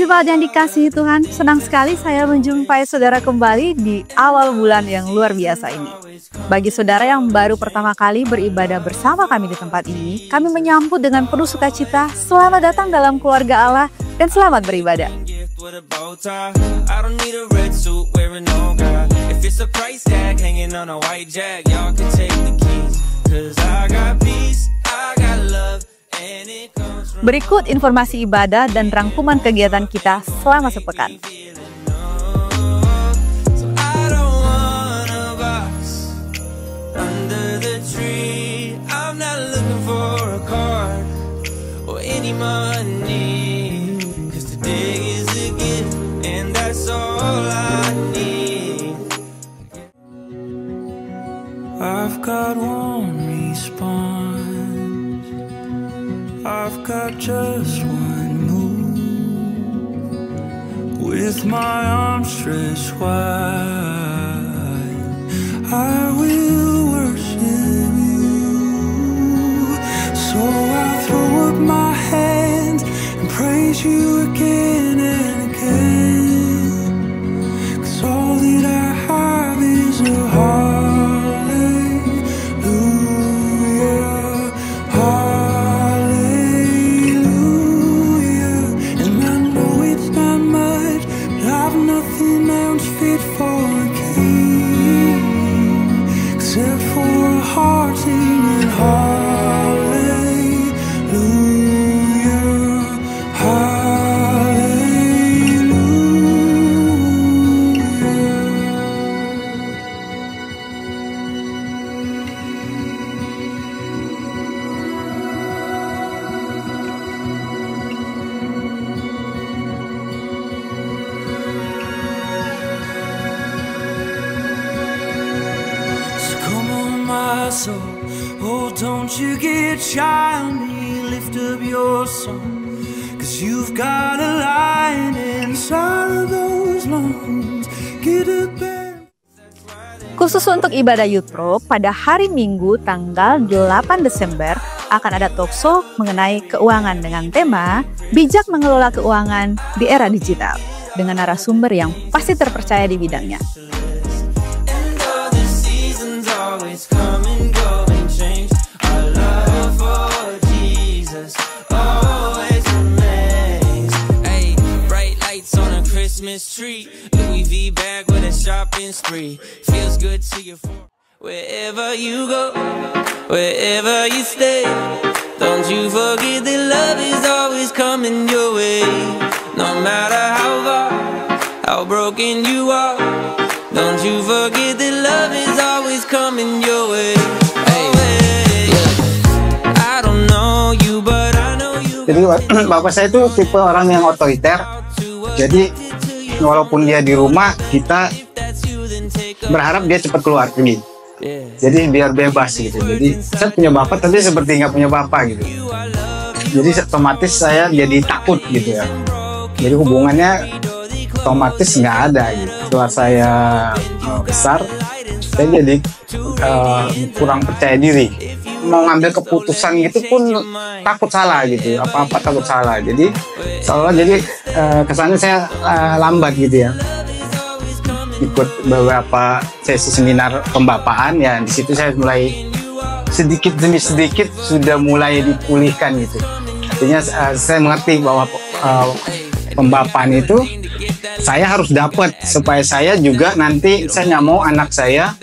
jemaat yang dikasihi Tuhan, senang sekali saya menjumpai saudara kembali di awal bulan yang luar biasa ini. Bagi saudara yang baru pertama kali beribadah bersama kami di tempat ini, kami menyambut dengan penuh sukacita, selamat datang dalam keluarga Allah dan selamat beribadah. Berikut informasi ibadah dan rangkuman kegiatan kita selama sepekan. I've got one response. I've got just one move. With my arms stretched wide, I will worship you. So I'll throw up my hands and praise you again and again. 'Cause all that I have is a heart. So, oh, don't you get shy on me, lift up your song, 'cause you've got a lion inside of those lungs. Get up and... Khusus untuk ibadah Youth Pro, pada hari Minggu tanggal 8 Desember akan ada talkshow mengenai keuangan dengan tema Bijak Mengelola Keuangan di Era Digital dengan narasumber yang pasti terpercaya di bidangnya. Tree, Louis V bag with a shopping spree. Feels good to your form. Wherever you go, wherever you stay, don't you forget that love is always coming your way. No matter how far, how broken you are, don't you forget that love is always coming your way. Hey, I don't know you, but I know you. Jadi bapak saya itu tipe orang yang otoriter. Jadi walaupun dia di rumah, kita berharap dia cepat keluar pergi. Jadi biar bebas gitu. Jadi saya punya bapak tapi seperti nggak punya bapak gitu. Jadi otomatis saya jadi takut gitu ya. Jadi hubungannya otomatis nggak ada gitu. Setelah saya besar, saya jadi kurang percaya diri. Mau ngambil keputusan gitu pun takut salah gitu, apa-apa takut salah. Jadi seolah jadi kesannya saya lambat gitu ya. Ikut beberapa sesi seminar pembapaan ya, di situ saya mulai sedikit demi sedikit sudah mulai dipulihkan gitu. Artinya saya mengerti bahwa pembapaan itu saya harus dapat supaya saya juga nanti saya nggak mau anak saya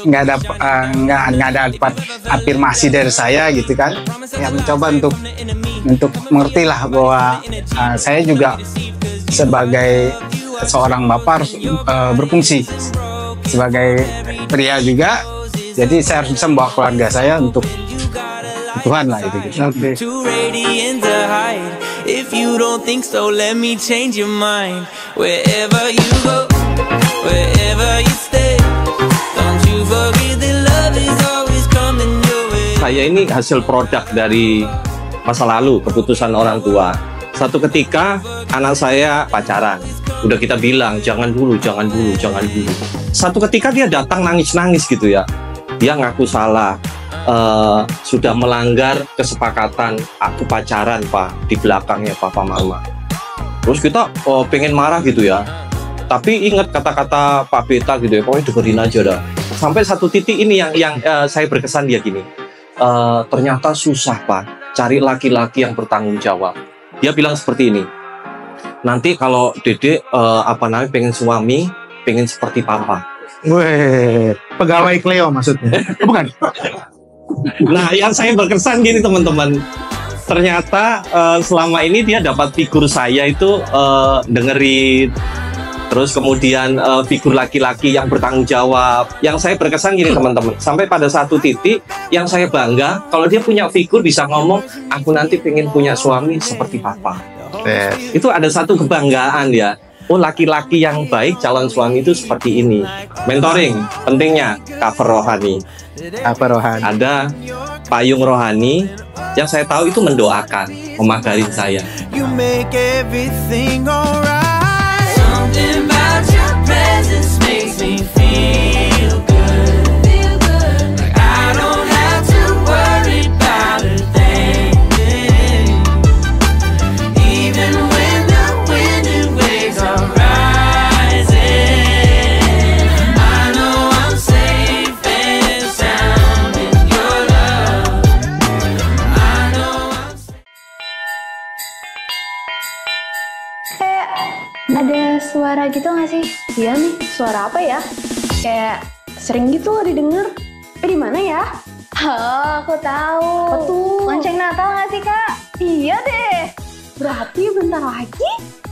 nggak dapat afirmasi dari saya gitu kan, ya mencoba untuk mengerti lah bahwa saya juga sebagai seorang bapak harus berfungsi sebagai pria juga, jadi saya harus bisa membawa keluarga saya untuk Tuhan lah itu gitu. Okay. If you don't think so, let me change your mind. Wherever you go, wherever you stay, don't you forget that love is always coming your way. Saya ini hasil produk dari masa lalu, keputusan orang tua. Satu ketika anak saya pacaran, udah kita bilang jangan dulu, jangan dulu, jangan dulu. Satu ketika dia datang nangis-nangis gitu ya, dia ngaku salah. Sudah melanggar kesepakatan aku pacaran pak di belakangnya papa mama. Terus kita pengen marah gitu ya. Tapi ingat kata-kata Pak Beta gitu ya, pokoknya dengerin aja dah. Sampai satu titik ini yang saya berkesan dia gini. Ternyata susah Pak, cari laki-laki yang bertanggung jawab. Dia bilang seperti ini. Nanti kalau Dede pengen suami, pengen seperti Papa. Weh, pegawai Cleo maksudnya. Bukan. Nah, yang saya berkesan gini teman-teman. Ternyata selama ini dia dapat figur saya itu dengerin. Terus kemudian figur laki-laki yang bertanggung jawab. Yang saya berkesan gini teman-teman. Sampai pada satu titik yang saya bangga kalau dia punya figur bisa ngomong, aku nanti pengen punya suami seperti Papa. Yes. Itu ada satu kebanggaan ya. Oh, laki-laki yang baik calon suami itu seperti ini. Mentoring pentingnya cover rohani. Apa rohani? Ada payung rohani yang saya tahu itu mendoakan, memagarin saya. You make everything alright. Something about your presence makes me feel good. Like I don't have to worry about a thing. Even when the wind and waves are rising, I know I'm safe and sound in your love. I know I'm Kayak ada suara gitu gak sih? Iya nih, suara apa ya? Kayak sering gitu loh didengar. Di mana ya? Oh, aku tahu. Betul. Lonceng Natal gak sih, Kak? Iya deh. Berarti bentar lagi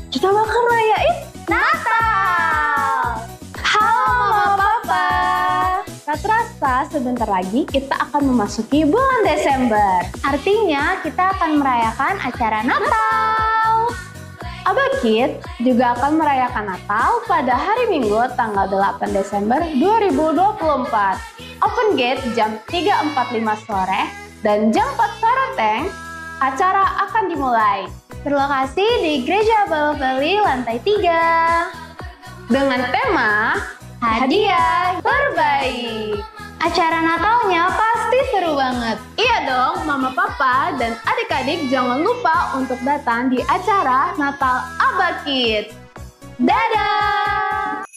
kita bakal rayain Natal. Halo Mama Papa. Tak terasa sebentar lagi kita akan memasuki bulan Desember. Artinya kita akan merayakan acara Natal. Abah Kid juga akan merayakan Natal pada hari Minggu tanggal 8 Desember 2024. Open gate jam 3.45 sore dan jam 4 sore teng, acara akan dimulai. Berlokasi di Gereja Bawah Valley lantai 3. Dengan tema Hadiah Terbaik. Acara Natalnya pasti seru banget. Iya dong, Mama Papa dan adik-adik jangan lupa untuk datang di acara Natal Abah Kid. Dadah!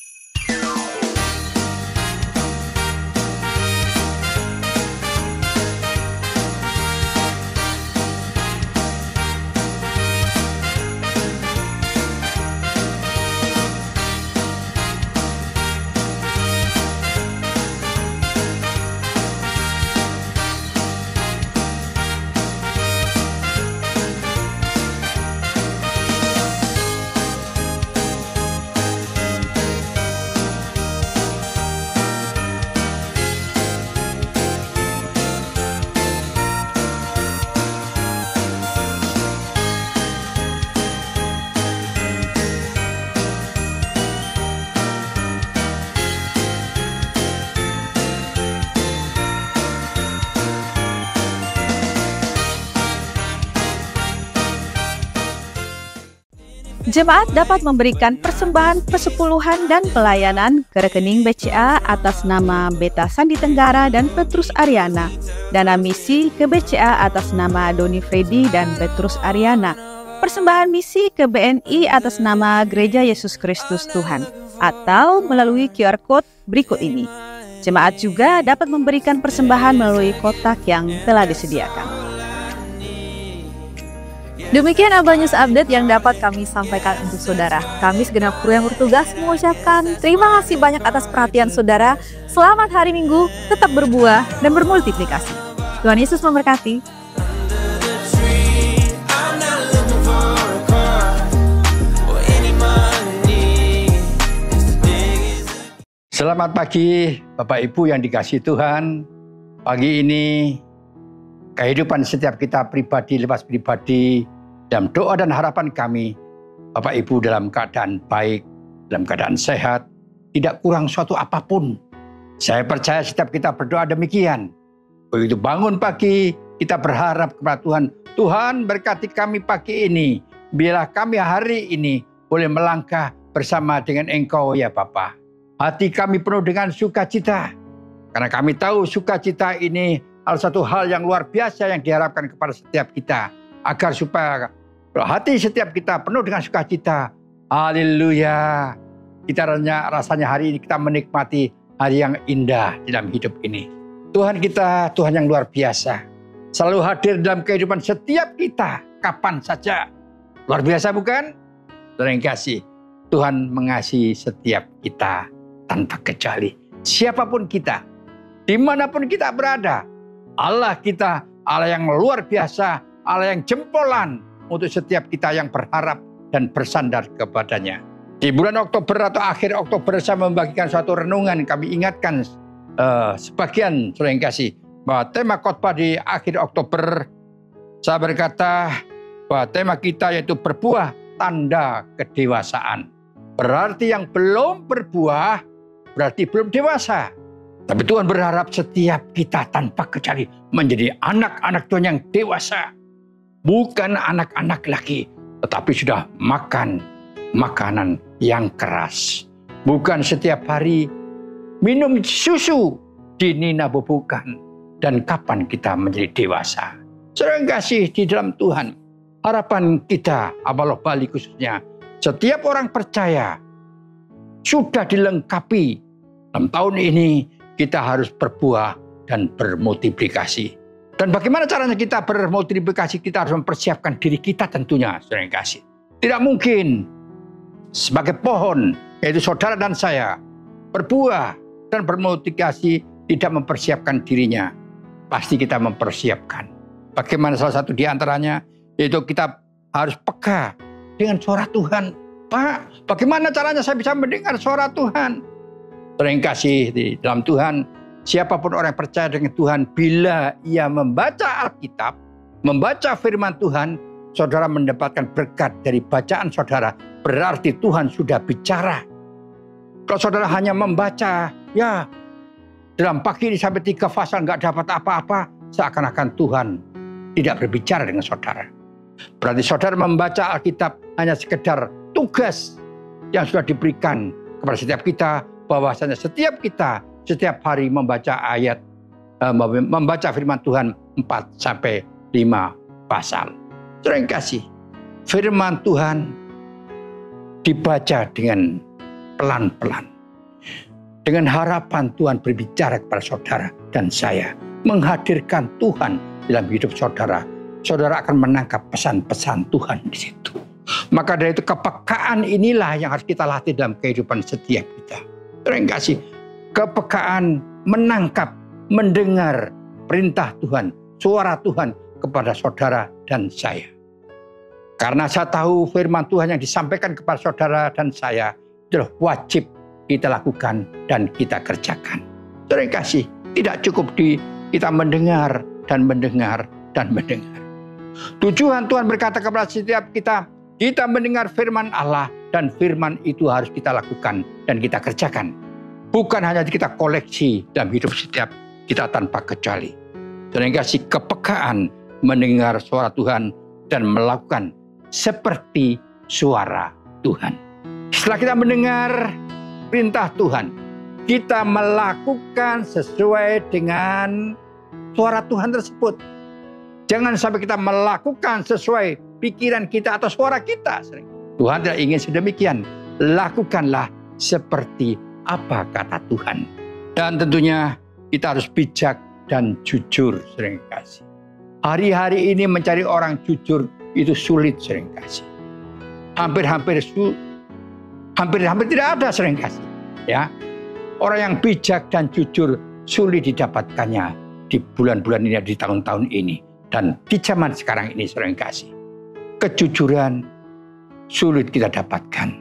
Jemaat dapat memberikan persembahan persepuluhan dan pelayanan ke rekening BCA atas nama Beta Sandi Tenggara dan Petrus Ariana, dana misi ke BCA atas nama Doni Freddy dan Petrus Ariana, persembahan misi ke BNI atas nama Gereja Yesus Kristus Tuhan, atau melalui QR Code berikut ini. Jemaat juga dapat memberikan persembahan melalui kotak yang telah disediakan. Demikian Abah News Update yang dapat kami sampaikan untuk saudara. Kami segenap kru yang bertugas mengucapkan terima kasih banyak atas perhatian saudara. Selamat hari Minggu, tetap berbuah dan bermultiplikasi. Tuhan Yesus memberkati. Selamat pagi Bapak Ibu yang dikasihi Tuhan. Pagi ini kehidupan setiap kita pribadi lepas pribadi, dalam doa dan harapan kami, Bapak Ibu dalam keadaan baik, dalam keadaan sehat, tidak kurang suatu apapun. Saya percaya setiap kita berdoa demikian. Begitu bangun pagi, kita berharap kepada Tuhan, Tuhan berkati kami pagi ini, biarlah kami hari ini boleh melangkah bersama dengan Engkau ya Bapa. Hati kami penuh dengan sukacita, karena kami tahu sukacita ini adalah satu hal yang luar biasa yang diharapkan kepada setiap kita, agar supaya Kalau hati setiap kita penuh dengan sukacita, haleluya. Kita rasanya hari ini kita menikmati hari yang indah dalam hidup ini. Tuhan kita, Tuhan yang luar biasa. Selalu hadir dalam kehidupan setiap kita, kapan saja. Luar biasa bukan? Terima kasih. Tuhan mengasihi setiap kita tanpa kecuali. Siapapun kita, dimanapun kita berada, Allah kita, Allah yang luar biasa, Allah yang jempolan untuk setiap kita yang berharap dan bersandar kepadanya. Di bulan Oktober atau akhir Oktober saya membagikan suatu renungan. Kami ingatkan sebagian saudara yang kasih bahwa tema khotbah di akhir Oktober, saya berkata bahwa tema kita yaitu berbuah tanda kedewasaan. Berarti yang belum berbuah berarti belum dewasa. Tapi Tuhan berharap setiap kita tanpa kecuali menjadi anak-anak Tuhan yang dewasa. Bukan anak-anak lagi, tetapi sudah makan makanan yang keras. Bukan setiap hari minum susu dininabobokan. Dan kapan kita menjadi dewasa? Saudara kasih di dalam Tuhan, harapan kita, Abalok Bali khususnya, setiap orang percaya sudah dilengkapi. Dalam tahun ini kita harus berbuah dan bermultiplikasi. Dan bagaimana caranya kita bermultiplikasi? Kita harus mempersiapkan diri kita tentunya, saudara yang kasih. Tidak mungkin sebagai pohon, yaitu saudara dan saya, berbuah dan bermultiplikasi tidak mempersiapkan dirinya. Pasti kita mempersiapkan. Bagaimana salah satu di antaranya, yaitu kita harus peka dengan suara Tuhan. Pak, bagaimana caranya saya bisa mendengar suara Tuhan? Terima kasih di dalam Tuhan. Siapapun orang yang percaya dengan Tuhan, bila ia membaca Alkitab, membaca firman Tuhan, saudara mendapatkan berkat dari bacaan saudara. Berarti Tuhan sudah bicara. Kalau saudara hanya membaca, ya dalam pagi ini sampai 3 pasal nggak dapat apa-apa, seakan-akan Tuhan tidak berbicara dengan saudara. Berarti saudara membaca Alkitab hanya sekedar tugas yang sudah diberikan kepada setiap kita, bahwasanya setiap kita setiap hari membaca ayat, membaca firman Tuhan 4-5 pasal. Terima kasih. Firman Tuhan dibaca dengan pelan-pelan. Dengan harapan Tuhan berbicara kepada saudara dan saya. Menghadirkan Tuhan dalam hidup saudara. Saudara akan menangkap pesan-pesan Tuhan di situ. Maka dari itu kepekaan inilah yang harus kita latih dalam kehidupan setiap kita. Terima kasih. Kepekaan menangkap, mendengar perintah Tuhan, suara Tuhan kepada saudara dan saya. Karena saya tahu firman Tuhan yang disampaikan kepada saudara dan saya adalah wajib kita lakukan dan kita kerjakan. Terima kasih. Tidak cukup kita mendengar dan mendengar dan mendengar. Tujuan Tuhan berkata kepada setiap kita mendengar firman Allah dan firman itu harus kita lakukan dan kita kerjakan. Bukan hanya kita koleksi dalam hidup setiap kita tanpa kecuali. Terima kasih kepekaan mendengar suara Tuhan dan melakukan seperti suara Tuhan. Setelah kita mendengar perintah Tuhan, kita melakukan sesuai dengan suara Tuhan tersebut. Jangan sampai kita melakukan sesuai pikiran kita atau suara kita. Tuhan tidak ingin sedemikian. Lakukanlah seperti apa kata Tuhan. Dan tentunya kita harus bijak dan jujur, sering kasih. Hari-hari ini mencari orang jujur itu sulit, sering kasih. Hampir tidak ada, sering kasih. Ya, orang yang bijak dan jujur sulit didapatkannya di bulan-bulan ini, di tahun-tahun ini, dan di zaman sekarang ini, sering kasih. Kejujuran sulit kita dapatkan.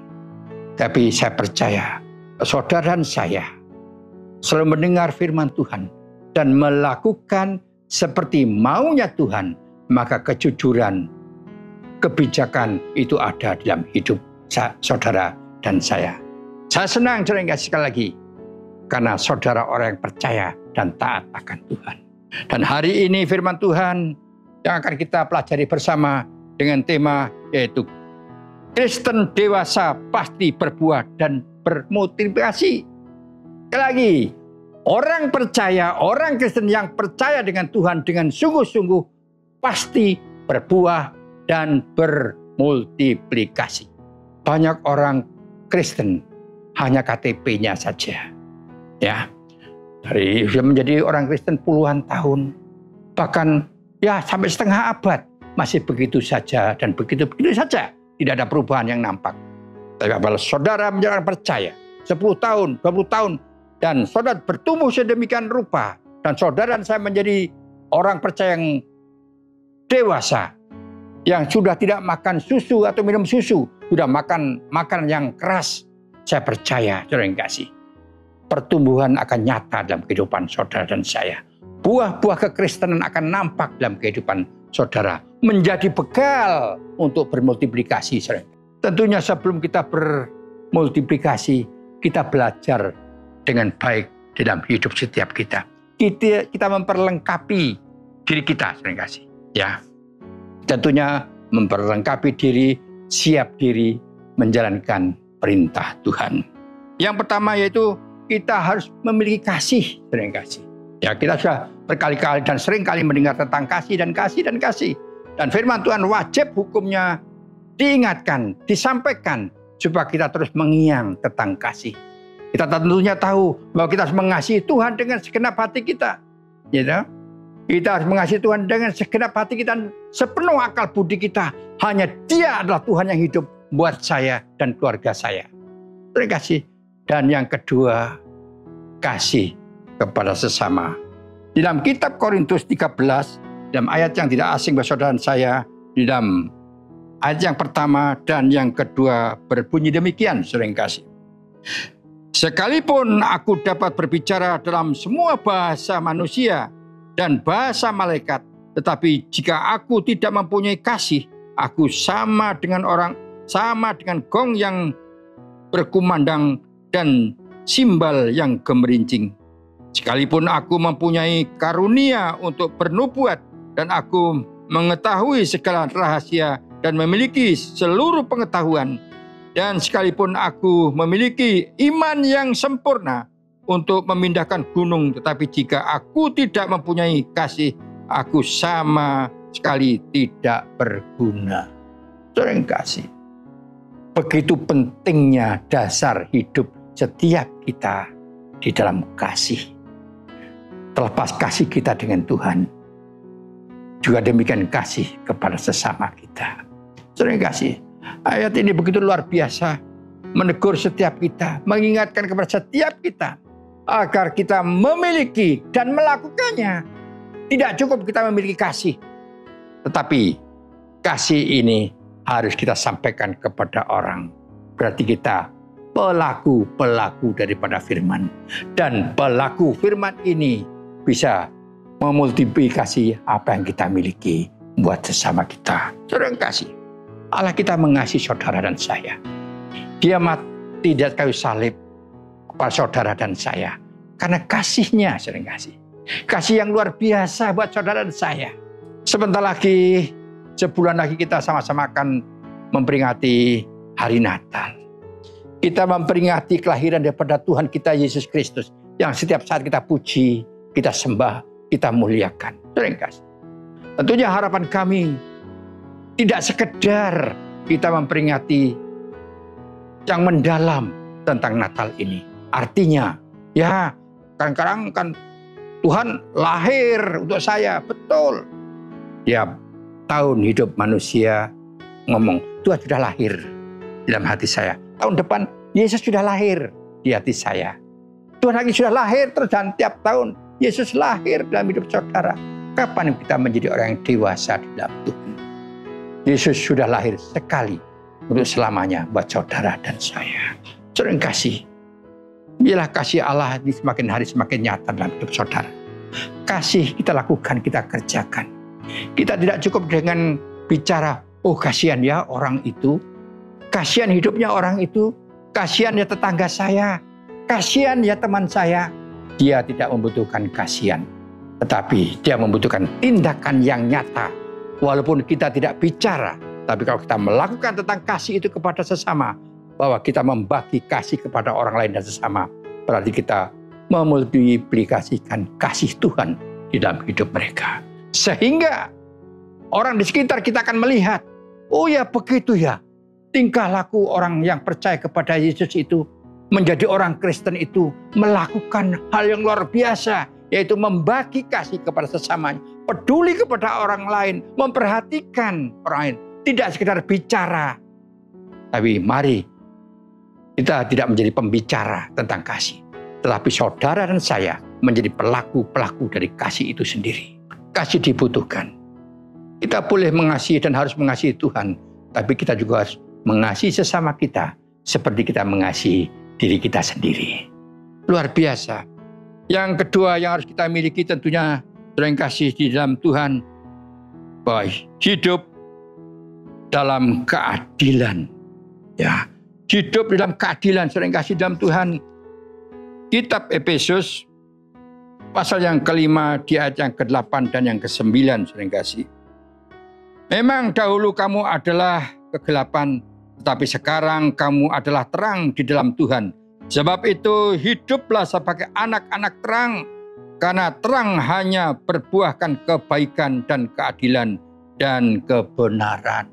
Tapi saya percaya saudara dan saya selalu mendengar firman Tuhan dan melakukan seperti maunya Tuhan, maka kejujuran, kebijakan itu ada dalam hidup saudara dan saya. Saya senang sekali lagi karena saudara orang yang percaya dan taat akan Tuhan. Dan hari ini firman Tuhan yang akan kita pelajari bersama dengan tema yaitu Kristen dewasa pasti berbuah dan bermultiplikasi. Sekali lagi, orang percaya, orang Kristen yang percaya dengan Tuhan dengan sungguh-sungguh pasti berbuah dan bermultiplikasi. bermultiplikasi. Banyak orang Kristen hanya KTP-nya saja. Ya. Dari sudah menjadi orang Kristen puluhan tahun, bahkan ya sampai setengah abad masih begitu saja dan begitu-begitu saja. Tidak ada perubahan yang nampak. Tapi kalau saudara menjadi orang percaya 10 tahun, 20 tahun, dan saudara bertumbuh sedemikian rupa, dan saudara dan saya menjadi orang percaya yang dewasa, yang sudah tidak makan susu atau minum susu, sudah makan makanan yang keras, saya percaya, saudara yang kasih, pertumbuhan akan nyata dalam kehidupan saudara dan saya. Buah-buah kekristenan akan nampak dalam kehidupan saudara, menjadi bekal untuk bermultiplikasi. Tentunya sebelum kita bermultiplikasi, kita belajar dengan baik dalam hidup setiap kita. Kita memperlengkapi diri kita, sering kasih. Ya, tentunya memperlengkapi diri, siap diri menjalankan perintah Tuhan. Yang pertama yaitu kita harus memiliki kasih, sering kasih. Ya, kita sudah berkali-kali dan sering kali mendengar tentang kasih dan kasih dan kasih. Dan firman Tuhan wajib hukumnya diingatkan, disampaikan supaya kita terus mengiang tentang kasih. Kita tentunya tahu bahwa kita harus mengasihi Tuhan dengan segenap hati kita. Gitu? Kita harus mengasihi Tuhan dengan segenap hati kita dan sepenuh akal budi kita. Hanya Dia adalah Tuhan yang hidup buat saya dan keluarga saya. Terima kasih. Dan yang kedua, kasih kepada sesama. Di dalam kitab Korintus 13, dalam ayat yang tidak asing bagi saudara dan saya, di dalam ayat yang pertama dan yang kedua berbunyi demikian, sering kasih. Sekalipun aku dapat berbicara dalam semua bahasa manusia dan bahasa malaikat, tetapi jika aku tidak mempunyai kasih, aku sama dengan gong yang berkumandang dan simbal yang gemerincing. Sekalipun aku mempunyai karunia untuk bernubuat dan aku mengetahui segala rahasia dan memiliki seluruh pengetahuan, dan sekalipun aku memiliki iman yang sempurna untuk memindahkan gunung, tetapi jika aku tidak mempunyai kasih, aku sama sekali tidak berguna. Sering kasih. Begitu pentingnya dasar hidup setiap kita di dalam kasih. Terlepas kasih kita dengan Tuhan, juga demikian kasih kepada sesama kita. Sering kasih. Ayat ini begitu luar biasa, menegur setiap kita, mengingatkan kepada setiap kita, agar kita memiliki dan melakukannya. Tidak cukup kita memiliki kasih, tetapi kasih ini harus kita sampaikan kepada orang. Berarti kita pelaku-pelaku daripada firman. Dan pelaku firman ini bisa memultiplikasi apa yang kita miliki buat sesama kita. Saudara kasih, Allah kita mengasihi saudara dan saya. Dia mati di kayu salib kepada saudara dan saya karena kasihnya, sering kasih. Kasih yang luar biasa buat saudara dan saya. Sebentar lagi, sebulan lagi kita sama-sama akan memperingati hari Natal. Kita memperingati kelahiran daripada Tuhan kita Yesus Kristus yang setiap saat kita puji, kita sembah, kita muliakan. Sering kasih. Tentunya harapan kami tidak sekedar kita memperingati yang mendalam tentang Natal ini. Artinya, ya kadang-kadang kan Tuhan lahir untuk saya, betul. Tiap tahun hidup manusia ngomong, Tuhan sudah lahir dalam hati saya. Tahun depan Yesus sudah lahir di hati saya. Tuhan lagi sudah lahir terus, dan tiap tahun Yesus lahir dalam hidup saudara. Kapan kita menjadi orang yang dewasa di dalam Tuhan? Yesus sudah lahir sekali untuk selamanya buat saudara dan saya. Sering kasih. Biarlah kasih Allah di semakin hari semakin nyata dalam hidup saudara. Kasih kita lakukan, kita kerjakan. Kita tidak cukup dengan bicara, oh kasihan ya orang itu, kasihan hidupnya orang itu, kasihan ya tetangga saya, kasihan ya teman saya. Dia tidak membutuhkan kasihan, tetapi dia membutuhkan tindakan yang nyata. Walaupun kita tidak bicara, tapi kalau kita melakukan tentang kasih itu kepada sesama, bahwa kita membagi kasih kepada orang lain dan sesama, berarti kita memultiplikasikan kasih Tuhan di dalam hidup mereka. Sehingga orang di sekitar kita akan melihat Oh ya begitu ya. Tingkah laku orang yang percaya kepada Yesus itu, menjadi orang Kristen itu melakukan hal yang luar biasa, yaitu membagi kasih kepada sesamanya, peduli kepada orang lain, memperhatikan orang lain, tidak sekedar bicara. Tapi mari kita tidak menjadi pembicara tentang kasih, tetapi saudara dan saya menjadi pelaku-pelaku dari kasih itu sendiri. Kasih dibutuhkan. Kita boleh mengasihi dan harus mengasihi Tuhan, tapi kita juga harus mengasihi sesama kita seperti kita mengasihi diri kita sendiri. Luar biasa. Yang kedua yang harus kita miliki tentunya saudara kasih di dalam Tuhan, bahwa hidup dalam keadilan. Ya, hidup dalam keadilan saudara kasih dalam Tuhan. Kitab Efesus pasal yang ke-5 di ayat yang ke-8 dan yang ke-9 saudara kasih. Memang dahulu kamu adalah kegelapan, tetapi sekarang kamu adalah terang di dalam Tuhan. Sebab itu hiduplah sebagai anak-anak terang, karena terang hanya berbuahkan kebaikan dan keadilan dan kebenaran.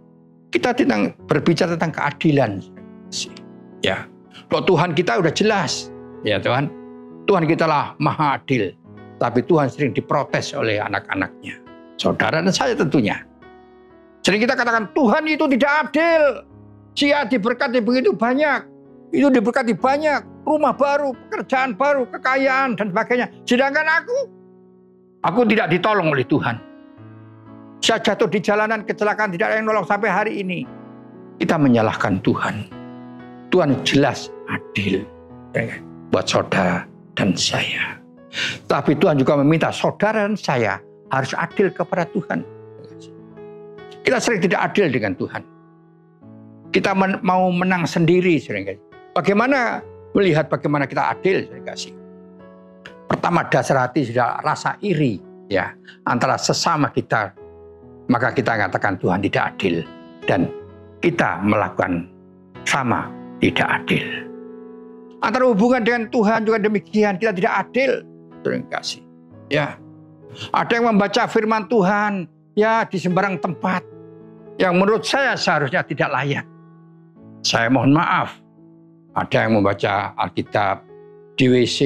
Kita berbicara tentang keadilan. Ya, kalau Tuhan kita udah jelas, ya Tuhan kita lah maha adil, tapi Tuhan sering diprotes oleh anak-anaknya, saudara dan saya tentunya. Sering kita katakan Tuhan itu tidak adil. Dia diberkati begitu banyak, itu diberkati banyak, rumah baru, pekerjaan baru, kekayaan dan sebagainya. Sedangkan aku tidak ditolong oleh Tuhan. Saya jatuh di jalanan, kecelakaan, tidak ada yang nolong sampai hari ini. Kita menyalahkan Tuhan. Tuhan jelas adil buat saudara dan saya. Tapi Tuhan juga meminta saudara dan saya harus adil kepada Tuhan. Kita sering tidak adil dengan Tuhan. Kita mau menang sendiri seringkali. Bagaimana melihat bagaimana kita adil seringkali? Pertama, dasar hati sudah rasa iri ya antara sesama kita. Maka kita katakan Tuhan tidak adil dan kita melakukan sama tidak adil. Antara hubungan dengan Tuhan juga demikian, kita tidak adil seringkali. Ya. Ada yang membaca firman Tuhan ya di sembarang tempat yang menurut saya seharusnya tidak layak. Saya mohon maaf. Ada yang membaca Alkitab di WC,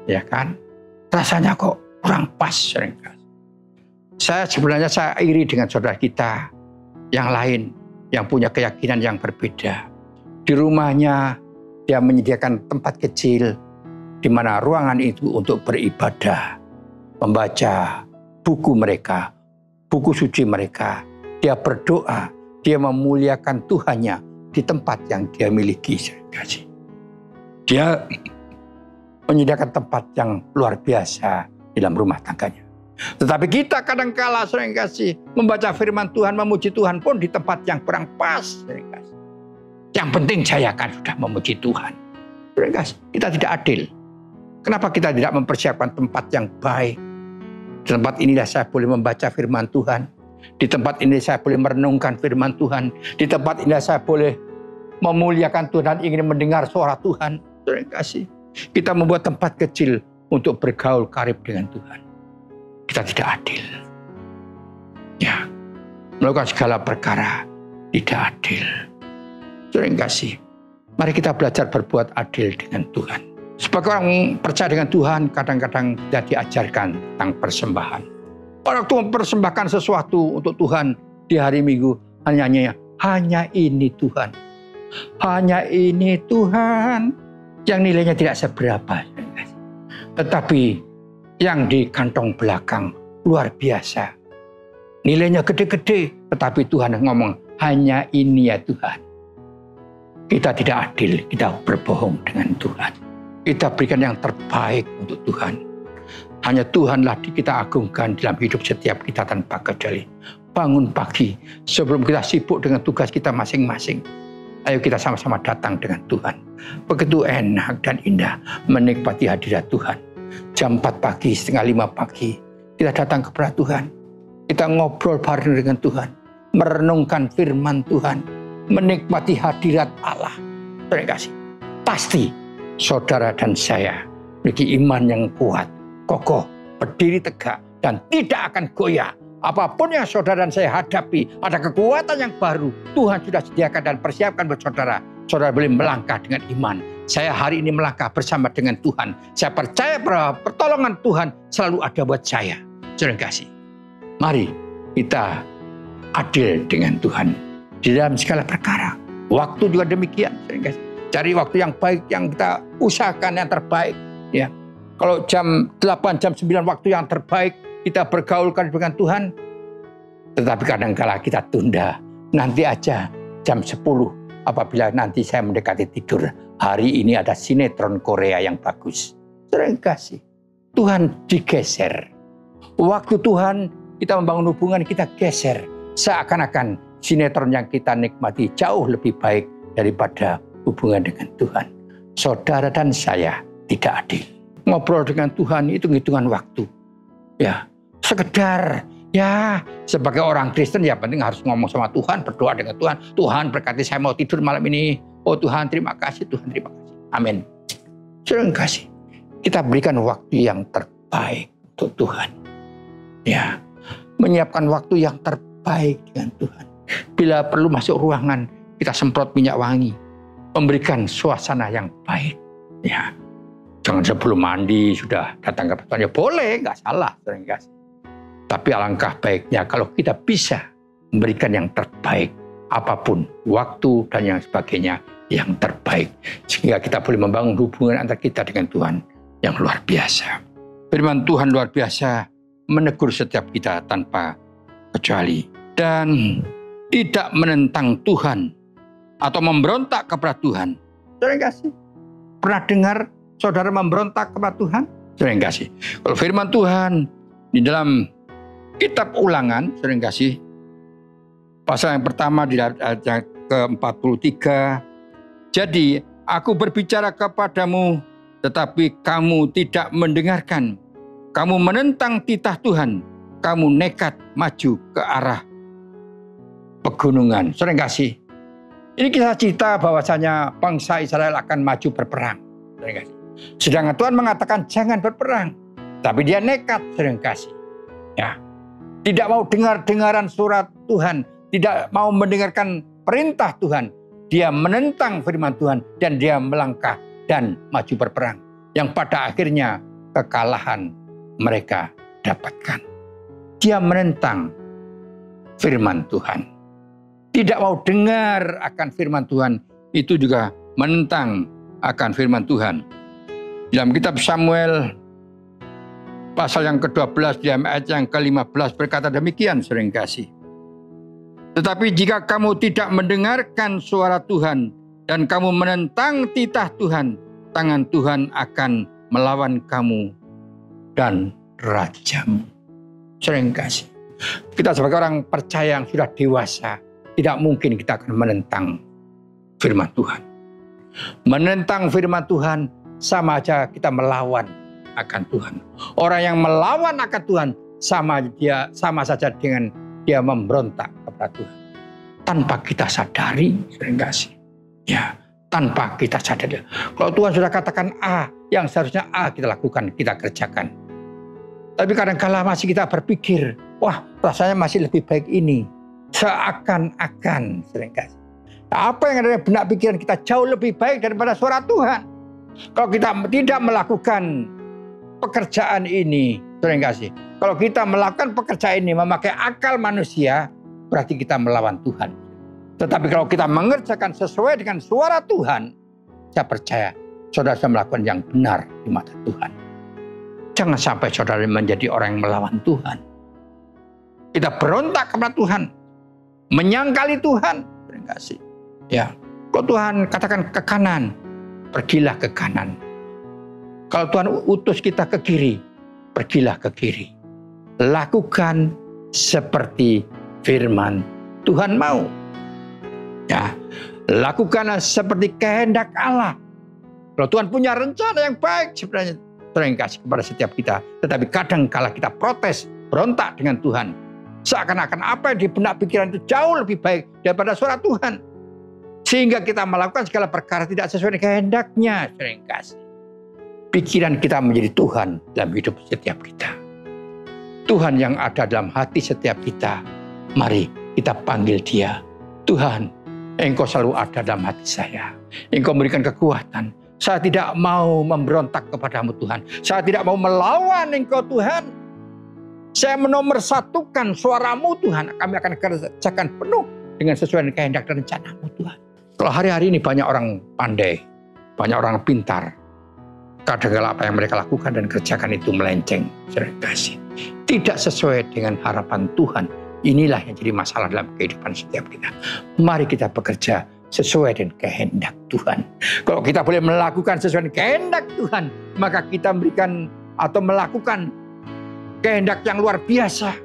ya kan? Rasanya kok kurang pas seringkali. Saya iri dengan saudara kita yang lain, yang punya keyakinan yang berbeda. Di rumahnya dia menyediakan tempat kecil di mana ruangan itu untuk beribadah, membaca buku mereka, buku suci mereka. Dia berdoa, dia memuliakan Tuhannya di tempat yang dia miliki. Dia menyediakan tempat yang luar biasa di dalam rumah tangganya. Tetapi kita kadangkala membaca firman Tuhan, memuji Tuhan pun di tempat yang kurang pas. Yang penting saya kan sudah memuji Tuhan. Kita tidak adil. Kenapa kita tidak mempersiapkan tempat yang baik? Di tempat inilah saya boleh membaca firman Tuhan. Di tempat ini saya boleh merenungkan firman Tuhan. Di tempat ini saya boleh memuliakan Tuhan dan ingin mendengar suara Tuhan. Terima kasih. Kita membuat tempat kecil untuk bergaul karib dengan Tuhan. Kita tidak adil. Ya, melakukan segala perkara tidak adil. Terima kasih. Mari kita belajar berbuat adil dengan Tuhan. Sebagai orang percaya dengan Tuhan, kadang-kadang tidak diajarkan tentang persembahan. Orang tua mempersembahkan sesuatu untuk Tuhan di hari Minggu hanya ini Tuhan. Hanya ini Tuhan yang nilainya tidak seberapa. Tetapi yang di kantong belakang luar biasa. Nilainya gede-gede, tetapi Tuhan ngomong hanya ini ya Tuhan. Kita tidak adil, kita berbohong dengan Tuhan. Kita berikan yang terbaik untuk Tuhan. Hanya Tuhanlah kita agungkan dalam hidup setiap kita tanpa kecuali. Bangun pagi sebelum kita sibuk dengan tugas kita masing-masing. Ayo kita sama-sama datang dengan Tuhan. Begitu enak dan indah menikmati hadirat Tuhan. Jam 4 pagi, setengah 5 pagi, kita datang kepada Tuhan. Kita ngobrol bareng dengan Tuhan. Merenungkan firman Tuhan. Menikmati hadirat Allah. Terima kasih. Pasti saudara dan saya memiliki iman yang kuat, kokoh, berdiri tegak, dan tidak akan goyah Apapun yang saudara dan saya hadapi, ada kekuatan yang baru. Tuhan sudah sediakan dan persiapkan buat saudara. Saudara boleh melangkah dengan iman. Saya hari ini melangkah bersama dengan Tuhan. Saya percaya bahwa pertolongan Tuhan selalu ada buat saya. Terima kasih. Mari kita adil dengan Tuhan di dalam segala perkara. Waktu juga demikian. Terima kasih. Cari waktu yang baik, yang kita usahakan yang terbaik. Ya, kalau jam 8, jam 9 waktu yang terbaik kita bergaulkan dengan Tuhan. Tetapi kadang-kala kita tunda. Nanti aja jam 10 apabila nanti saya mendekati tidur. Hari ini ada sinetron Korea yang bagus. Terima kasih. Tuhan digeser. Waktu Tuhan kita membangun hubungan kita geser. Seakan-akan sinetron yang kita nikmati jauh lebih baik daripada hubungan dengan Tuhan. Saudara dan saya tidak adil. Ngobrol dengan Tuhan itu hitungan waktu. Ya, sekedar ya sebagai orang Kristen ya penting harus ngomong sama Tuhan, berdoa dengan Tuhan. Tuhan berkati saya mau tidur malam ini. Oh Tuhan terima kasih, Tuhan terima kasih. Amin. Terima kasih. Kita berikan waktu yang terbaik untuk Tuhan. Ya, menyiapkan waktu yang terbaik dengan Tuhan. Bila perlu masuk ruangan, kita semprot minyak wangi. Memberikan suasana yang baik. Ya, jangan sebelum mandi sudah datang ke Tuhan. Ya boleh, nggak salah. Tapi alangkah baiknya kalau kita bisa memberikan yang terbaik. Apapun, waktu dan yang sebagainya yang terbaik. Sehingga kita boleh membangun hubungan antara kita dengan Tuhan yang luar biasa. Firman Tuhan luar biasa menegur setiap kita tanpa kecuali. Dan tidak menentang Tuhan atau memberontak kepada Tuhan. Terima kasih. Pernah dengar saudara memberontak kepada Tuhan? Terima kasih. Kalau firman Tuhan di dalam kitab Ulangan, terima kasih. Pasal yang pertama di ayat ke-43. Jadi aku berbicara kepadamu, tetapi kamu tidak mendengarkan. Kamu menentang titah Tuhan. Kamu nekat maju ke arah pegunungan. Sering kasih. Ini kisah cerita bahwasanya bangsa Israel akan maju berperang. Sering kasih. Sedangkan Tuhan mengatakan jangan berperang. Tapi dia nekat. Sering kasih. Ya. Tidak mau dengar-dengaran surat Tuhan. Tidak mau mendengarkan perintah Tuhan. Dia menentang firman Tuhan. Dan dia melangkah dan maju berperang. Yang pada akhirnya kekalahan mereka dapatkan. Dia menentang firman Tuhan. Tidak mau dengar akan firman Tuhan. Itu juga menentang akan firman Tuhan. Dalam kitab Samuel pasal yang ke-12 di ayat yang ke-15 berkata demikian, sering kasih. Tetapi jika kamu tidak mendengarkan suara Tuhan dan kamu menentang titah Tuhan, tangan Tuhan akan melawan kamu dan rajamu. Sering kasih. Kita sebagai orang percaya yang sudah dewasa, tidak mungkin kita akan menentang firman Tuhan. Menentang firman Tuhan sama aja kita melawan akan Tuhan. Orang yang melawan akan Tuhan sama saja dengan dia memberontak kepada Tuhan. Tanpa kita sadari, sering kasih. Ya, tanpa kita sadari. Kalau Tuhan sudah katakan A, yang seharusnya A kita lakukan, kita kerjakan. Tapi kadang-kala masih kita berpikir, wah rasanya masih lebih baik ini. Seakan-akan, sering kasih. Nah, apa yang ada di benak pikiran kita jauh lebih baik daripada suara Tuhan. Kalau kita tidak melakukan pekerjaan ini, sering kasih. Kalau kita melakukan pekerjaan ini memakai akal manusia, berarti kita melawan Tuhan. Tetapi kalau kita mengerjakan sesuai dengan suara Tuhan, saya percaya saudara sudah melakukan yang benar di mata Tuhan. Jangan sampai saudara menjadi orang yang melawan Tuhan. Kita berontak kepada Tuhan, menyangkali Tuhan. Terima kasih. Ya, kalau Tuhan katakan ke kanan, pergilah ke kanan. Kalau Tuhan utus kita ke kiri, pergilah ke kiri. Lakukan seperti firman Tuhan mau. Ya, lakukanlah seperti kehendak Allah. Kalau Tuhan punya rencana yang baik sebenarnya, terima kasih kepada setiap kita. Tetapi kadang kala kita protes, berontak dengan Tuhan. Seakan-akan apa yang di benak pikiran itu jauh lebih baik daripada suara Tuhan. Sehingga kita melakukan segala perkara tidak sesuai dengan kehendaknya. Terima kasih. Pikiran kita menjadi Tuhan dalam hidup setiap kita. Tuhan yang ada dalam hati setiap kita. Mari kita panggil Dia. Tuhan, Engkau selalu ada dalam hati saya. Engkau memberikan kekuatan. Saya tidak mau memberontak kepadamu Tuhan. Saya tidak mau melawan Engkau Tuhan. Saya menomorsatukan suaramu Tuhan. Kami akan kerjakan penuh dengan sesuai dengan kehendak dan rencanamu Tuhan. Kalau hari-hari ini banyak orang pandai, banyak orang pintar. Kadang-kala apa yang mereka lakukan dan kerjakan itu melenceng, saudara kasih. Tidak sesuai dengan harapan Tuhan. Inilah yang jadi masalah dalam kehidupan setiap kita. Mari kita bekerja sesuai dengan kehendak Tuhan. Kalau kita boleh melakukan sesuai dengan kehendak Tuhan, maka kita memberikan atau melakukan kehendak yang luar biasa.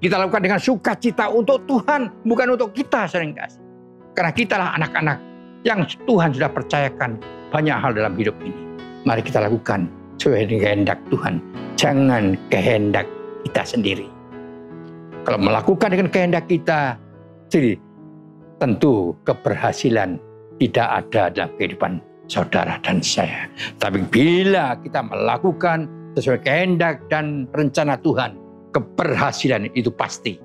Kita lakukan dengan sukacita untuk Tuhan, bukan untuk kita, saudara kasih. Karena kitalah anak-anak yang Tuhan sudah percayakan banyak hal dalam hidup ini. Mari kita lakukan sesuai dengan kehendak Tuhan. Jangan kehendak kita sendiri. Kalau melakukan dengan kehendak kita sendiri, tentu keberhasilan tidak ada dalam kehidupan saudara dan saya. Tapi bila kita melakukan sesuai kehendak dan rencana Tuhan, keberhasilan itu pasti.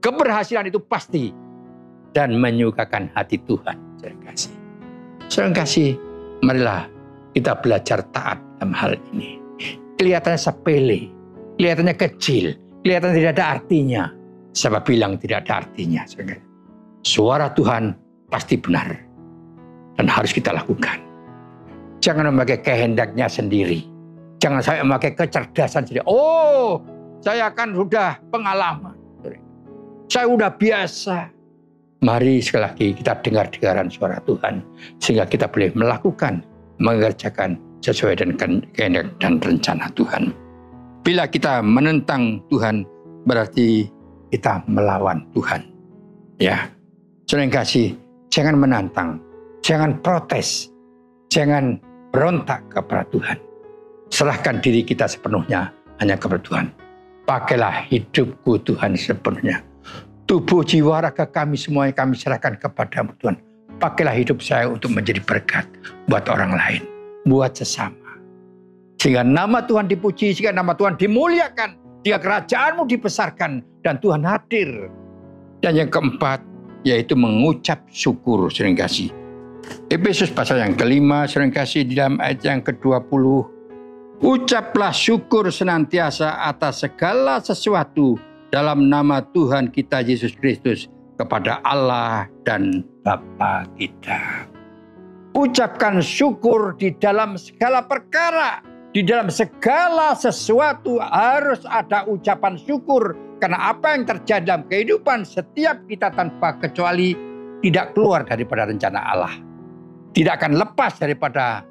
Keberhasilan itu pasti dan menyukakan hati Tuhan. Saudara kasih, marilah kita belajar taat dalam hal ini. Kelihatannya sepele, kelihatannya kecil, kelihatannya tidak ada artinya. Siapa bilang tidak ada artinya? Suara Tuhan pasti benar dan harus kita lakukan. Jangan memakai kehendaknya sendiri. Jangan saya memakai kecerdasan sendiri. Oh, saya kan sudah pengalaman. Saya sudah biasa. Mari sekali lagi kita dengar-dengaran suara Tuhan. Sehingga kita boleh melakukan, mengerjakan sesuai dengan kehendak dan rencana Tuhan. Bila kita menentang Tuhan, berarti kita melawan Tuhan. Ya, saudara yang kasih, jangan menantang, jangan protes, jangan berontak kepada Tuhan. Serahkan diri kita sepenuhnya hanya kepada Tuhan. Pakailah hidupku Tuhan sepenuhnya. Tubuh, jiwa, raga kami semuanya kami serahkan kepadamu Tuhan. Pakailah hidup saya untuk menjadi berkat buat orang lain, buat sesama. Sehingga nama Tuhan dipuji, sehingga nama Tuhan dimuliakan, sehingga kerajaanmu dibesarkan, dan Tuhan hadir. Dan yang keempat, yaitu mengucap syukur, sering kasih. Efesus pasal yang kelima, sering kasih di dalam ayat yang ke-20. Ucaplah syukur senantiasa atas segala sesuatu dalam nama Tuhan kita Yesus Kristus kepada Allah dan Bapa kita. Ucapkan syukur di dalam segala perkara, di dalam segala sesuatu harus ada ucapan syukur. Karena apa yang terjadi dalam kehidupan setiap kita tanpa kecuali tidak keluar daripada rencana Allah. Tidak akan lepas daripada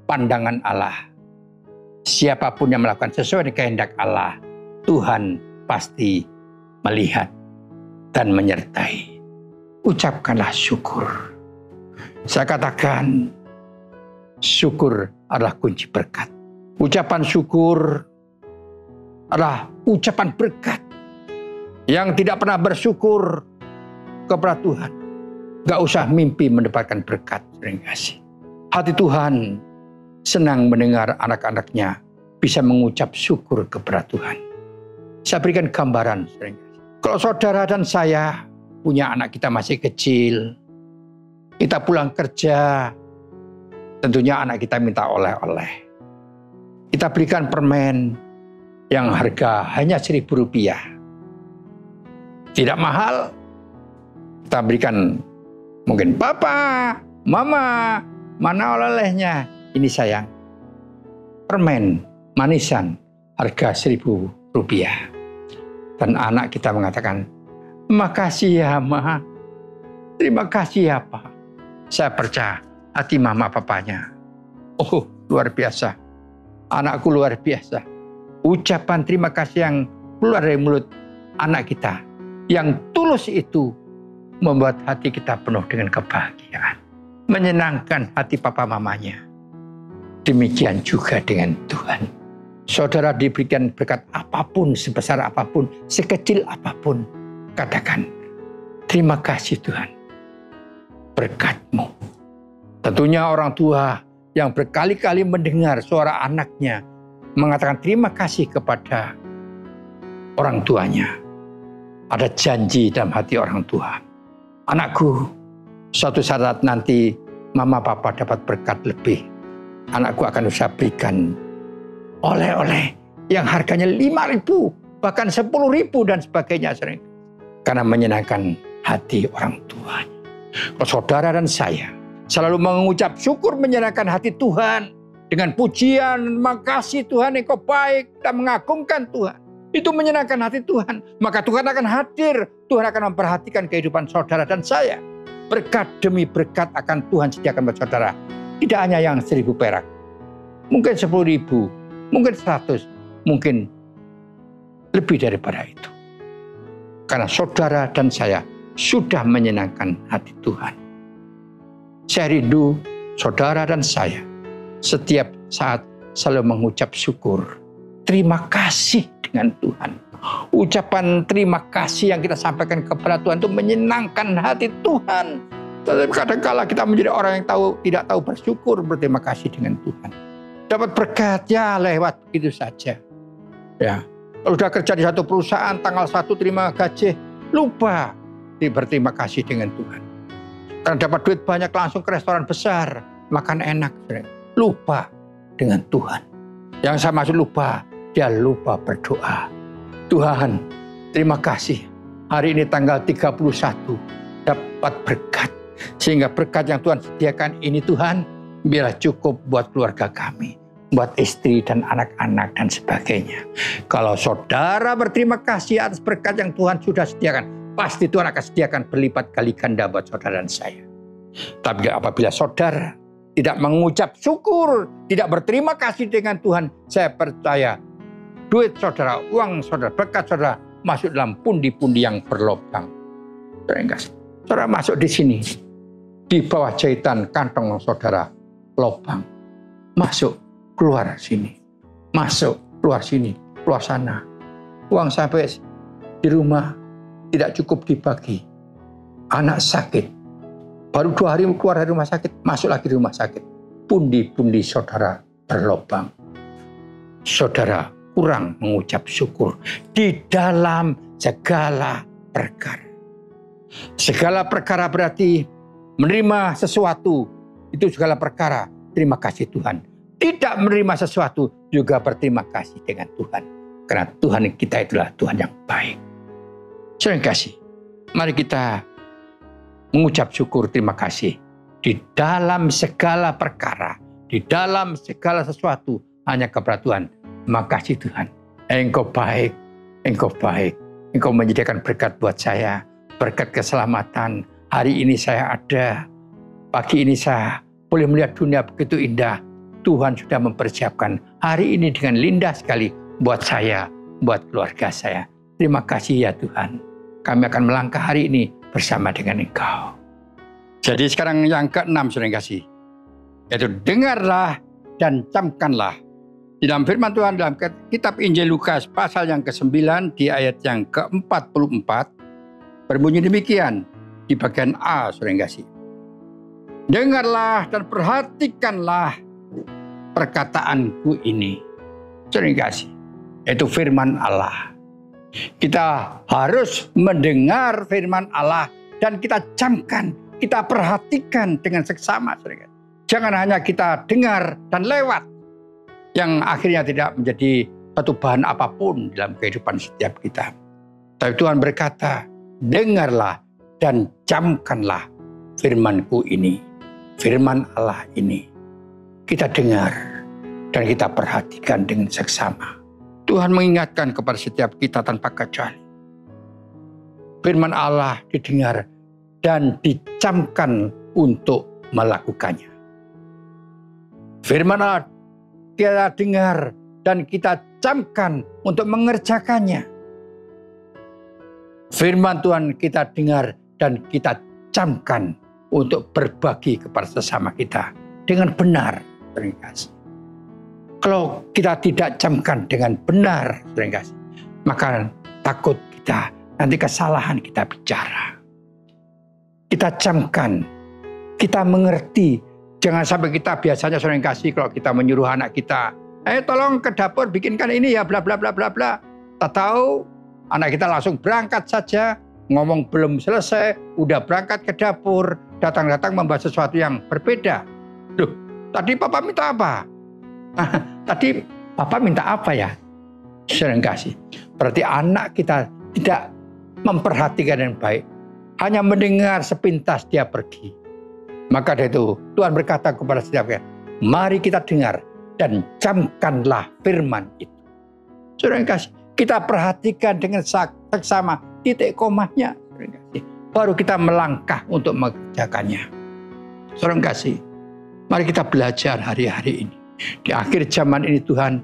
pandangan Allah. Siapapun yang melakukan sesuai dengan kehendak Allah, Tuhan pasti melihat dan menyertai. Ucapkanlah syukur. Saya katakan, syukur adalah kunci berkat. Ucapan syukur adalah ucapan berkat. Yang tidak pernah bersyukur kepada Tuhan, gak usah mimpi mendapatkan berkat. Hati Tuhan senang mendengar anak-anaknya bisa mengucap syukur kepada Tuhan. Saya berikan gambaran. Kalau saudara dan saya punya anak kita masih kecil, kita pulang kerja, tentunya anak kita minta oleh-oleh. Kita berikan permen yang harga hanya Rp1.000. Tidak mahal. Kita berikan mungkin, Papa, Mama, mana oleh-olehnya? Ini sayang. Permen, manisan, harga Rp1.000. Dan anak kita mengatakan, makasih ya Ma, terima kasih ya Pak. Saya percaya hati mama papanya. Oh, luar biasa. Anakku luar biasa. Ucapan terima kasih yang keluar dari mulut anak kita, yang tulus itu membuat hati kita penuh dengan kebahagiaan. Menyenangkan hati papa mamanya. Demikian juga dengan Tuhan. Saudara diberikan berkat apapun, sebesar apapun, sekecil apapun. Katakan, terima kasih Tuhan. Berkat-Mu. Tentunya orang tua yang berkali-kali mendengar suara anaknya mengatakan terima kasih kepada orang tuanya. Ada janji dalam hati orang tua. Anakku, suatu saat nanti mama papa dapat berkat lebih. Anakku akan saya berikan oleh-oleh yang harganya 5.000, bahkan 10.000 dan sebagainya. Sering. Karena menyenangkan hati orang tuanya. Saudara dan saya selalu mengucap syukur menyenangkan hati Tuhan. Dengan pujian, makasih Tuhan engkau baik dan mengagungkan Tuhan. Itu menyenangkan hati Tuhan. Maka Tuhan akan hadir. Tuhan akan memperhatikan kehidupan saudara dan saya. Berkat demi berkat akan Tuhan sediakan buat saudara. Tidak hanya yang 1.000 perak. Mungkin 10.000. Mungkin 100. Mungkin lebih daripada itu. Karena saudara dan saya sudah menyenangkan hati Tuhan. Saya rindu saudara dan saya setiap saat selalu mengucap syukur. Terima kasih dengan Tuhan. Ucapan terima kasih yang kita sampaikan kepada Tuhan itu menyenangkan hati Tuhan. Tetapi kadang-kala kita menjadi orang yang tidak tahu bersyukur, berterima kasih dengan Tuhan. Dapat berkat ya lewat begitu saja. Ya, kalau sudah kerja di satu perusahaan tanggal 1 terima gaji, lupa berterima kasih dengan Tuhan. Karena dapat duit banyak langsung ke restoran besar, makan enak, lupa dengan Tuhan. Yang saya maksud lupa, dia lupa berdoa. Tuhan, terima kasih. Hari ini tanggal 31 dapat berkat. Sehingga berkat yang Tuhan sediakan ini Tuhan, biarlah cukup buat keluarga kami. Buat istri dan anak-anak dan sebagainya. Kalau saudara berterima kasih atas berkat yang Tuhan sudah sediakan, pasti Tuhan akan sediakan berlipat kali ganda buat saudara dan saya. Tapi apabila saudara tidak mengucap syukur, tidak berterima kasih dengan Tuhan, saya percaya duit saudara, uang saudara, berkat saudara masuk dalam pundi-pundi yang berlubang. Saudara masuk di sini, di bawah jahitan kantong saudara, lubang. Masuk, keluar sini. Masuk, keluar sini, keluar sana. Uang sampai di rumah tidak cukup dibagi. Anak sakit. Baru 2 hari keluar dari rumah sakit, masuk lagi di rumah sakit. Pundi-pundi saudara berlubang. Saudara kurang mengucap syukur di dalam segala perkara. Segala perkara berarti menerima sesuatu, itu segala perkara. Terima kasih Tuhan. Tidak menerima sesuatu juga berterima kasih dengan Tuhan. Karena Tuhan kita itulah Tuhan yang baik. Terima kasih. Mari kita mengucap syukur terima kasih. Di dalam segala perkara, di dalam segala sesuatu hanya kepada Tuhan. Makasih Tuhan. Engkau baik, Engkau baik. Engkau menyediakan berkat buat saya. Berkat keselamatan. Hari ini saya ada. Pagi ini saya boleh melihat dunia begitu indah. Tuhan sudah mempersiapkan hari ini dengan indah sekali buat saya, buat keluarga saya. Terima kasih ya Tuhan. Kami akan melangkah hari ini bersama dengan Engkau. Jadi sekarang yang ke-6 sudah kasih. Yaitu dengarlah dan camkanlah. Di dalam firman Tuhan dalam kitab Injil Lukas pasal yang ke-9 di ayat yang ke-44. Berbunyi demikian di bagian A sudah kasih. Dengarlah dan perhatikanlah perkataanku ini. Sering kasih. Itu firman Allah. Kita harus mendengar firman Allah dan kita camkan, kita perhatikan dengan seksama. Jangan hanya kita dengar dan lewat yang akhirnya tidak menjadi satu bahan apapun dalam kehidupan setiap kita. Tapi Tuhan berkata, dengarlah dan camkanlah firmanku ini. Firman Allah ini. Kita dengar dan kita perhatikan dengan seksama. Tuhan mengingatkan kepada setiap kita tanpa kecuali. Firman Allah didengar dan dicamkan untuk melakukannya. Firman Allah kita dengar dan kita camkan untuk mengerjakannya. Firman Tuhan kita dengar dan kita camkan untuk berbagi kepada sesama kita dengan benar. Kalau kita tidak camkan dengan benar, maka takut kita nanti kesalahan kita bicara. Kita camkan, kita mengerti. Jangan sampai kita biasanya sering kasih kalau kita menyuruh anak kita, tolong ke dapur bikinkan ini ya bla bla bla bla bla. Tak tahu anak kita langsung berangkat saja, ngomong belum selesai, udah berangkat ke dapur, datang-datang membahas sesuatu yang berbeda. Loh, tadi papa minta apa? Tadi papa minta apa ya? Sering kasih. Berarti anak kita tidak memperhatikan dengan baik, hanya mendengar sepintas dia pergi. Maka dari itu Tuhan berkata kepada setiap kita, mari kita dengar dan camkanlah firman itu. Saudara yang kasih, kita perhatikan dengan seksama titik komanya, baru kita melangkah untuk mengerjakannya. Saudara yang kasih, mari kita belajar hari-hari ini. Di akhir zaman ini Tuhan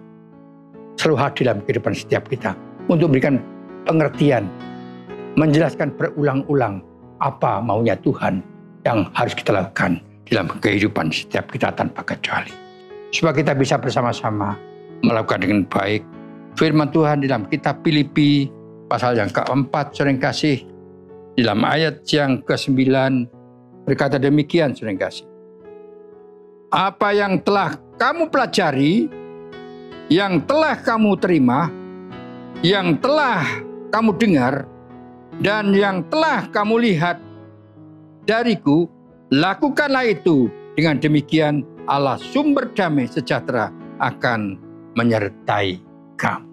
selalu hadir dalam kehidupan setiap kita untuk memberikan pengertian, menjelaskan berulang-ulang apa maunya Tuhan yang harus kita lakukan dalam kehidupan setiap kita tanpa kecuali. Supaya kita bisa bersama-sama melakukan dengan baik firman Tuhan dalam kitab Filipi pasal yang keempat, saudara yang kasih, dalam ayat yang ke-9 berkata demikian, saudara yang kasih. Apa yang telah kamu pelajari, yang telah kamu terima, yang telah kamu dengar, dan yang telah kamu lihat dariku, lakukanlah itu. Dengan demikian Allah sumber damai sejahtera akan menyertai kamu.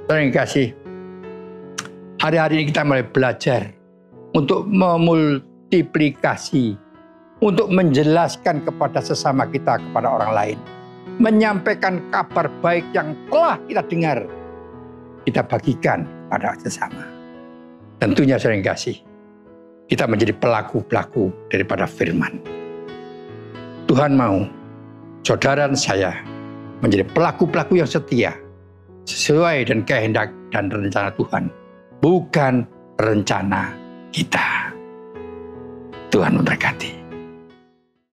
Saudara yang kasih, hari-hari ini kita mulai belajar untuk memultiplikasi, untuk menjelaskan kepada sesama kita, kepada orang lain, menyampaikan kabar baik yang telah kita dengar, kita bagikan kepada sesama. Tentunya saudara yang kasih, kita menjadi pelaku-pelaku daripada firman. Tuhan mau saudara dan saya menjadi pelaku-pelaku yang setia, sesuai dengan kehendak dan rencana Tuhan, bukan rencana kita. Tuhan memberkati.